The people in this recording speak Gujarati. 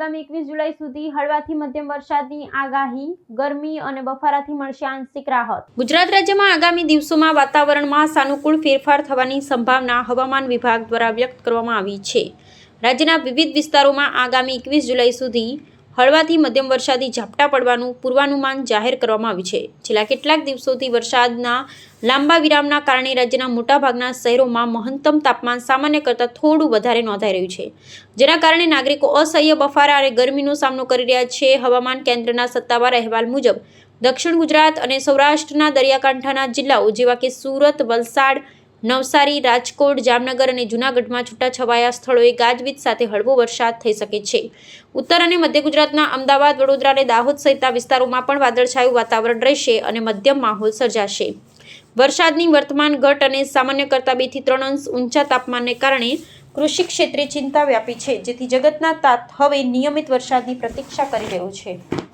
આગામી 21 જુલાઈ સુધી હળવાથી મધ્યમ વરસાદની આગાહી, ગરમી અને બફારાથી મળશે આંશિક રાહત। ગુજરાત રાજ્યમાં આગામી દિવસોમાં વાતાવરણમાં સાનુકૂળ ફેરફાર થવાની સંભાવના હવામાન વિભાગ દ્વારા વ્યક્ત કરવામાં આવી છે। રાજ્યના વિવિધ વિસ્તારોમાં આગામી 21 જુલાઈ સુધી હળવાથી મધ્યમ વરસાદી ઝાપટા પડવાનું પૂર્વાનુમાન જાહેર કરવામાં આવ્યું છે। છેલ્લા કેટલાક દિવસોથી વરસાદના લાંબા વિરામના કારણે રાજ્યના મોટાભાગના શહેરોમાં મહત્તમ તાપમાન સામાન્ય કરતાં થોડું વધારે નોંધાઈ રહ્યું છે, જેના કારણે નાગરિકો અસહ્ય બફારા અને ગરમીનો સામનો કરી રહ્યા છે। હવામાન કેન્દ્રના સત્તાવાર અહેવાલ મુજબ દક્ષિણ ગુજરાત અને સૌરાષ્ટ્રના દરિયાકાંઠાના જિલ્લાઓ જેવા કે સુરત, વલસાડ, નવસારી, રાજકોટ, જામનગર અને જૂનાગઢમાં છૂટાછવાયા સ્થળોએ ગાજવીજ સાથે હળવો વરસાદ થઈ શકે છે। ઉત્તર અને મધ્ય ગુજરાતના અમદાવાદ, વડોદરા અને દાહોદ સહિતના વિસ્તારોમાં પણ વાદળછાયું વાતાવરણ રહેશે અને મધ્યમ માહોલ સર્જાશે। વરસાદની વર્તમાન ઘટ અને સામાન્ય કરતાં 2 થી 3 અંશ ઊંચા તાપમાનને કારણે કૃષિ ક્ષેત્રે ચિંતા વ્યાપી છે, જેથી જગતના તાત હવે નિયમિત વરસાદની પ્રતીક્ષા કરી રહ્યું છે।